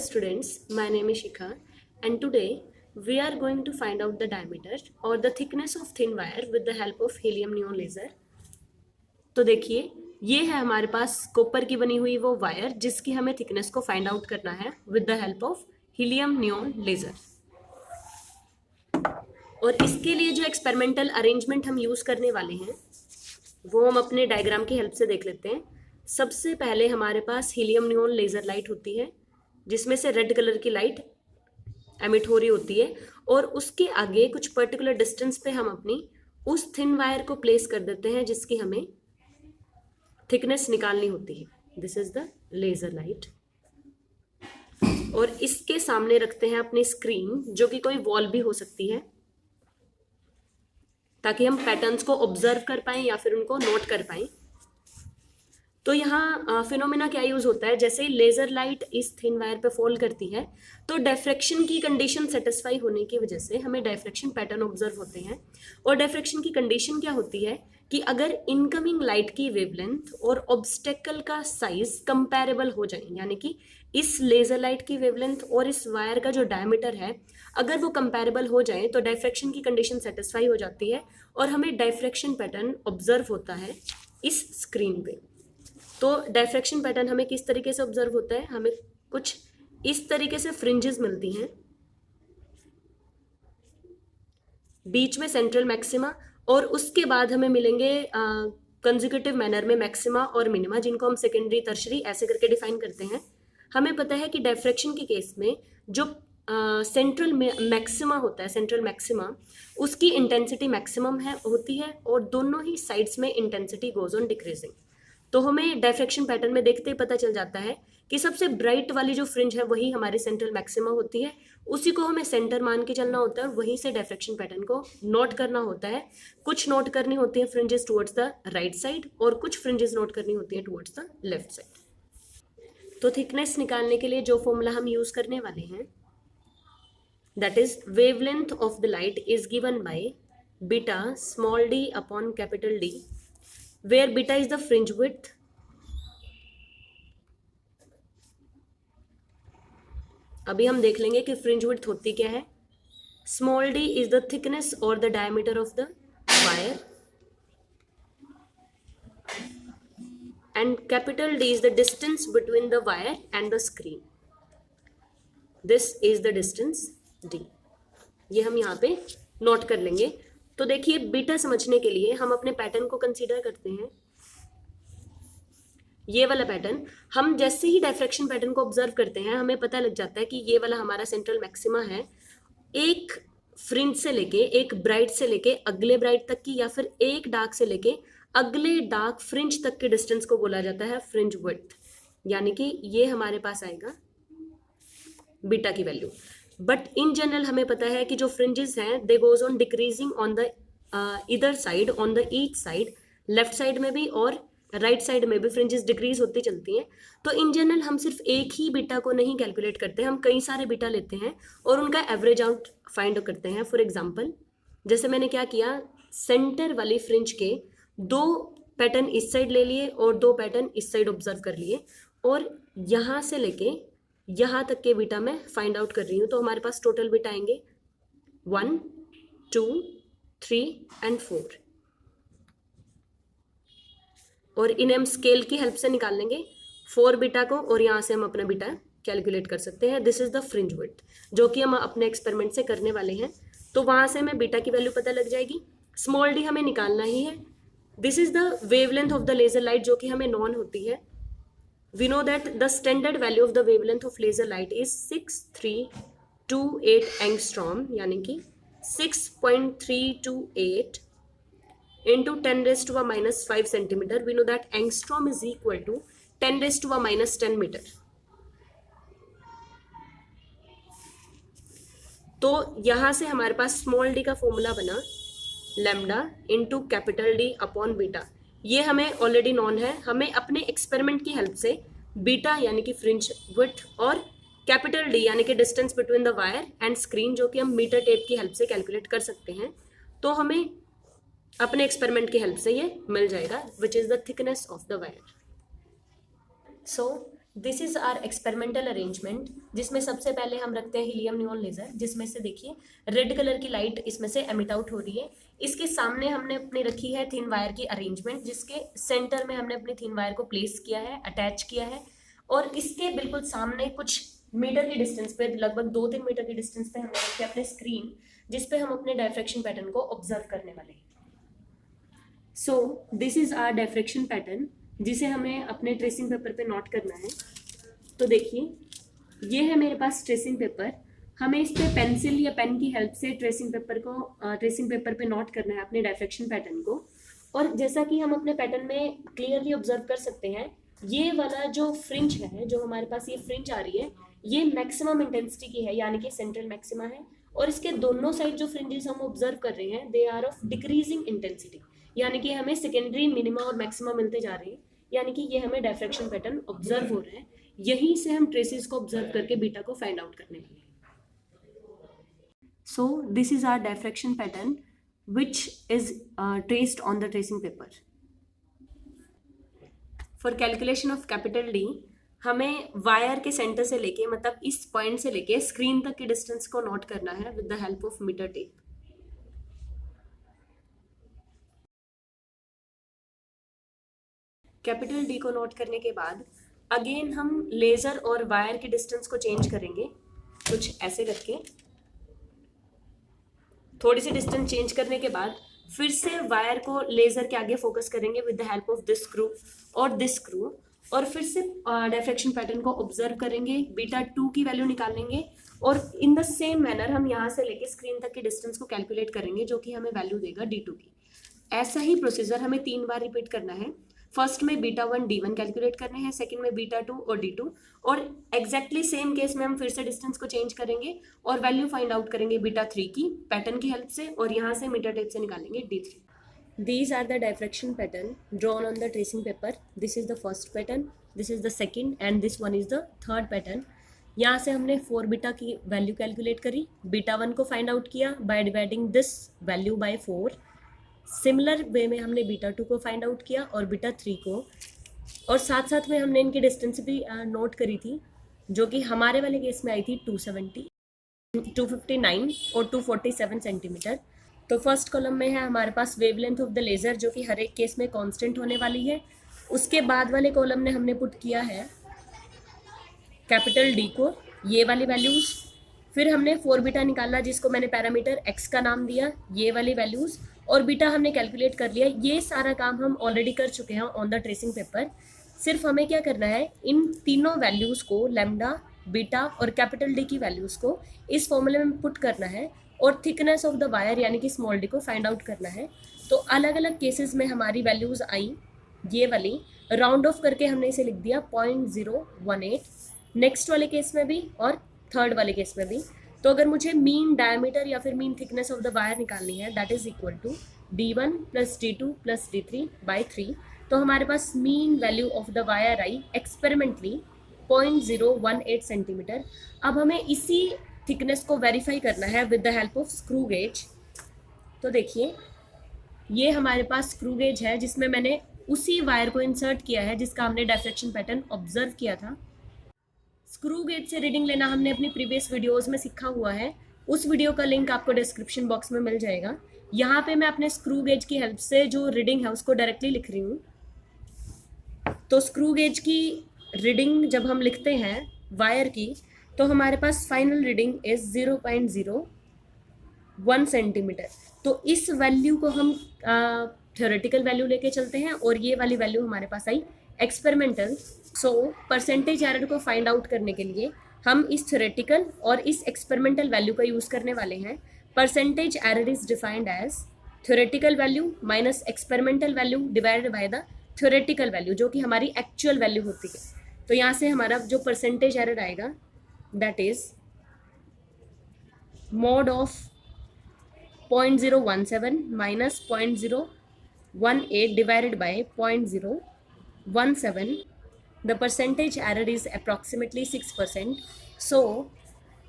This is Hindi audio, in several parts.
students, my name is Shikha and today we are going to find out the diameter or the thickness of thin wire with the help of helium neon laser. तो देखिए ये है हमारे पास कॉपर की बनी हुई वो वायर जिसकी हमें थिकनेस को फाइंड आउट करना है with the help of helium neon laser. और इसके लिए जो एक्सपेरिमेंटल अरेंजमेंट हम यूज करने वाले हैं वो हम अपने डायग्राम की हेल्प से देख लेते हैं। सबसे पहले हमारे पास हीलियम नियॉन लेजर लाइट होती है जिसमें से रेड कलर की लाइट एमिट हो रही होती है और उसके आगे कुछ पर्टिकुलर डिस्टेंस पे हम अपनी उस थिन वायर को प्लेस कर देते हैं जिसकी हमें थिकनेस निकालनी होती है। This is the laser light. और इसके सामने रखते हैं अपनी स्क्रीन जो कि कोई वॉल भी हो सकती है ताकि हम पैटर्न्स को ऑब्जर्व कर पाएं या फिर उनको नोट कर पाएं। तो यहाँ फिनोमेना क्या यूज होता है, जैसे ही लेजर लाइट इस थिन वायर पे फॉल करती है तो डायफ्रैक्शन की कंडीशन सेटिस्फाई होने की वजह से हमें डायफ्रैक्शन पैटर्न ऑब्जर्व होते हैं। और डायफ्रैक्शन की कंडीशन क्या होती है कि अगर इनकमिंग लाइट की वेवलेंथ और ऑब्स्टेकल का साइज कंपैरेबल हो जाए, यानी कि इस लेजर लाइट की वेवलेंथ और इस वायर का जो डायमीटर है अगर वो कंपैरेबल हो जाए तो डायफ्रैक्शन की कंडीशन सेटिस्फाई हो जाती है और हमें डायफ्रैक्शन पैटर्न ऑब्जर्व होता है इस स्क्रीन पे। तो डायफ्रैक्शन पैटर्न हमें किस तरीके से ऑब्जर्व होता है, हमें कुछ इस तरीके से फ्रिंजेस मिलती हैं, बीच में सेंट्रल मैक्सिमा और उसके बाद हमें मिलेंगे कंसेक्यूटिव मैनर में मैक्सिमा और मिनिमा, जिनको हम सेकेंडरी टर्शरी ऐसे करके डिफाइन करते हैं। हमें पता है कि डायफ्रैक्शन के केस में जो सेंट्रल मैक्सिमा होता है, सेंट्रल मैक्सिमा उसकी इंटेंसिटी मैक्सिमम है होती है और दोनों ही साइड्स में इंटेंसिटी गोज ऑन डिक्रीजिंग। तो हमें डायफ्रैक्शन पैटर्न में देखते ही पता चल जाता है कि सबसे ब्राइट वाली जो फ्रिंज है वही हमारी सेंट्रल मैक्सिमा होती है, उसी को हमें सेंटर मान के चलना होता है और वहीं से डायफ्रैक्शन पैटर्न को नोट करना होता है। कुछ नोट करनी होती है fringes towards the right side और कुछ फ्रिंजेस नोट करनी होती है टुवर्ड्स द लेफ्ट साइड। तो थिकनेस निकालने के लिए जो फॉर्मूला हम यूज करने वाले हैं that is wavelength of the light is given by beta small D upon capital D, where beta is the fringe width, अभी हम देख लेंगे कि फ्रिंज विड्थ होती क्या है। Small D is the thickness और the diameter of the wire and capital D is the distance between the wire and the screen. This is the distance D, ये हम यहाँ पे नोट कर लेंगे। तो देखिए बीटा समझने के लिए हम अपने पैटर्न को कंसीडर करते हैं। ये वाला पैटर्न हम जैसे ही डायफ्रैक्शन पैटर्न को ऑब्जर्व करते हैं हमें पता लग जाता है कि ये वाला हमारा सेंट्रल मैक्सिमा है। एक फ्रिंज से लेके, एक ब्राइट से लेके अगले ब्राइट तक की या फिर एक डार्क से लेके अगले डार्क फ्रिंज तक के डिस्टेंस को बोला जाता है फ्रिंज विड्थ, यानी कि ये हमारे पास आएगा बीटा की वैल्यू। बट इन जनरल हमें पता है कि जो फ्रिंजेस हैं they goes on decreasing on the इधर side, on the each side, left side में भी और राइट साइड में भी फ्रिंजेस डिक्रीज होती चलती हैं। तो इन जनरल हम सिर्फ एक ही बीटा को नहीं कैलकुलेट करते, हम कई सारे बीटा लेते हैं और उनका एवरेज आउट फाइंड करते हैं। फॉर एग्जाम्पल जैसे मैंने क्या किया, सेंटर वाली फ्रिंज के दो पैटर्न इस साइड ले लिए और दो पैटर्न इस साइड ऑब्जर्व कर लिए और यहाँ से लेके यहाँ तक के बीटा मैं फाइंड आउट कर रही हूँ। तो हमारे पास टोटल बीटा आएंगे 1, 2, 3 एंड 4 और इन्हें हम स्केल की हेल्प से निकाल लेंगे 4 बीटा को और यहाँ से हम अपना बीटा कैलकुलेट कर सकते हैं। This is the fringe width जो कि हम अपने एक्सपेरिमेंट से करने वाले हैं। तो वहाँ से हमें बीटा की वैल्यू पता लग जाएगी। स्मॉल डी हमें निकालना ही है। This is the wavelength of the laser light जो कि हमें नॉन होती है। We know that the standard value of the wavelength of laser light is 6328 angstrom, यानी कि 6.328 into 10 raised to a minus 5 centimeter. We know that angstrom is equal to 10 raised to a minus 10 meter. तो यहाँ से हमारे पास स्मॉल डी का फॉर्मूला बना lambda into capital D upon beta. ये हमें ऑलरेडी नॉन है। हमें अपने एक्सपेरिमेंट की हेल्प से बीटा यानी कि फ्रिंज विड्थ और कैपिटल डी यानी कि distance between the wire and screen जो कि हम मीटर टेप की हेल्प से कैलकुलेट कर सकते हैं। तो हमें अपने एक्सपेरिमेंट की हेल्प से ये मिल जाएगा which is the thickness of the wire. So this is our experimental arrangement, जिसमें सबसे पहले हम रखते हैं हीलियम नियॉन लेजर, जिसमें से देखिए रेड कलर की लाइट इसमें से एमिट आउट हो रही है। इसके सामने हमने अपनी रखी है थिन वायर की अरेंजमेंट, जिसके सेंटर में हमने अपनी थिन वायर को प्लेस किया है, अटैच किया है, और इसके बिल्कुल सामने कुछ मीटर की डिस्टेंस पे, लगभग 2-3 मीटर की डिस्टेंस पे हमने रखी है अपने स्क्रीन, जिसपे हम अपने डायफ्रेक्शन पैटर्न को ऑब्जर्व करने वाले हैं। So this is our diffraction pattern, जिसे हमें अपने ट्रेसिंग पेपर पे नोट करना है। तो देखिए ये है मेरे पास ट्रेसिंग पेपर, हमें इस पे पेंसिल या पेन की हेल्प से ट्रेसिंग पेपर पे नोट करना है अपने डायफ्रेक्शन पैटर्न को। और जैसा कि हम अपने पैटर्न में क्लियरली ऑब्जर्व कर सकते हैं, ये वाला जो फ्रिंज है, जो हमारे पास ये फ्रिंज आ रही है, ये मैक्सिमम इंटेंसिटी की है, यानी कि सेंट्रल मैक्सिमा है। और इसके दोनों साइड जो फ्रिंजेस हम ऑब्जर्व कर रहे हैं, they are of decreasing intensity, यानी कि हमें सेकेंडरी मिनिमा और मैक्सिमा मिलते जा रहे हैं, यानी कि ये हमें डायफ्रेक्शन पैटर्न ऑब्जर्व हो रहे हैं। यहीं से हम ट्रेसेस को ऑब्जर्व करके बीटा को फाइंड आउट करने वाले हैं। So this is our diffraction pattern which is traced on the tracing paper. For calculation of capital D, हमें वायर के सेंटर से लेके, मतलब इस पॉइंट से लेके स्क्रीन तक की डिस्टेंस को नोट करना है with the help of metre tape. Capital D को नोट करने के बाद अगेन हम लेजर और वायर की डिस्टेंस को चेंज करेंगे, कुछ ऐसे करके। थोड़ी सी डिस्टेंस चेंज करने के बाद फिर से वायर को लेजर के आगे फोकस करेंगे with the help of this screw और दिस स्क्रू, और फिर से डायफ्रेक्शन पैटर्न को ऑब्जर्व करेंगे, बीटा 2 की वैल्यू निकालेंगे, और इन द सेम मैनर हम यहाँ से लेके स्क्रीन तक की डिस्टेंस को कैलकुलेट करेंगे, जो कि हमें वैल्यू देगा D2 की। ऐसा ही प्रोसीजर हमें 3 बार रिपीट करना है। फर्स्ट में बीटा 1 D1 कैलकुलेट करने हैं, सेकंड में बीटा 2 और D2, और एग्जैक्टली सेम केस में हम फिर से डिस्टेंस को चेंज करेंगे और वैल्यू फाइंड आउट करेंगे बीटा 3 की पैटर्न की हेल्प से, और यहाँ से मीटर टेप से निकालेंगे D3। These are the diffraction pattern drawn on the tracing paper. This is the first pattern, this is the second, and this one is the third pattern. यहाँ से हमने 4 बीटा की वैल्यू कैलकुलेट करी, बीटा 1 को फाइंड आउट किया by dividing this value by 4। Similar way में हमने बीटा 2 को फाइंड आउट किया और बीटा 3 को, और साथ साथ में हमने इनकी डिस्टेंस भी नोट करी थी, जो कि हमारे वाले केस में आई थी 270, 259 और 247 सेंटीमीटर। तो फर्स्ट कॉलम में है हमारे पास वेवलेंथ ऑफ द लेज़र, जो कि हर एक केस में कांस्टेंट होने वाली है। उसके बाद वाले कॉलम में हमने पुट किया है कैपिटल डी को, ये वाली वैल्यूज़। फिर हमने 4 बीटा निकाला, जिसको मैंने पैरामीटर x का नाम दिया, ये वाली वैल्यूज़, और बीटा हमने कैलकुलेट कर लिया। ये सारा काम हम ऑलरेडी कर चुके हैं ऑन द ट्रेसिंग पेपर। सिर्फ हमें क्या करना है, इन तीनों वैल्यूज़ को, लैम्डा, बीटा और कैपिटल डी की वैल्यूज़ को इस फॉर्मूले में पुट करना है, और थिकनेस ऑफ द वायर यानी कि स्मॉल डी को फाइंड आउट करना है। तो अलग अलग केसेस में हमारी वैल्यूज़ आई, ये वाली राउंड ऑफ करके हमने इसे लिख दिया 0.018, नेक्स्ट वाले केस में भी और थर्ड वाले केस में भी। तो अगर मुझे मीन डायमीटर या फिर mean thickness of the wire निकालनी है, that is equal to D1 plus D2 plus D3 by 3। तो हमारे पास mean value of the wire आई एक्सपेरिमेंटली 0.018 सेंटीमीटर। अब हमें इसी थिकनेस को वेरीफाई करना है with the help of screw gauge. तो देखिए ये हमारे पास स्क्रू गेज है, जिसमें मैंने उसी वायर को इंसर्ट किया है जिसका हमने डायफ्रेक्शन पैटर्न ऑब्जर्व किया था। स्क्रू गेज से रीडिंग लेना हमने अपनी प्रीवियस वीडियोस में सीखा हुआ है, उस वीडियो का लिंक आपको डिस्क्रिप्शन बॉक्स में मिल जाएगा। यहाँ पे मैं अपने स्क्रू गेज की हेल्प से जो रीडिंग है उसको डायरेक्टली लिख रही हूँ। तो स्क्रू गेज की रीडिंग जब हम लिखते हैं वायर की, तो हमारे पास फाइनल रीडिंग इज 0.01 सेंटीमीटर। तो इस वैल्यू को हम थ्योरेटिकल वैल्यू लेके चलते हैं, और ये वाली वैल्यू हमारे पास आई एक्सपेरिमेंटल। सो परसेंटेज एरर को फाइंड आउट करने के लिए हम इस थ्योरेटिकल और इस एक्सपेरिमेंटल वैल्यू का यूज़ करने वाले हैं। Percentage error is defined as theoretical value minus experimental value divided by the theoretical value, जो कि हमारी एक्चुअल वैल्यू होती है। तो यहाँ से हमारा जो परसेंटेज एरर आएगा, that is mod of 0.017 minus 0.018 divided by 0.017. The percentage error is approximately 6%. So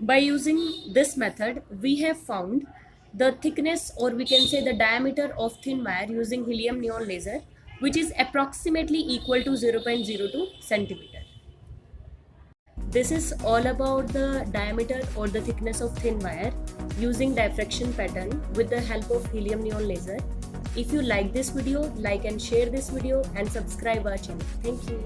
by using this method, we have found the thickness, or we can say the diameter of thin wire using helium neon laser, which is approximately equal to 0.02 centimeter. This is all about the diameter or the thickness of thin wire using diffraction pattern with the help of helium neon laser. If you like this video, like and share this video and subscribe our channel. Thank you.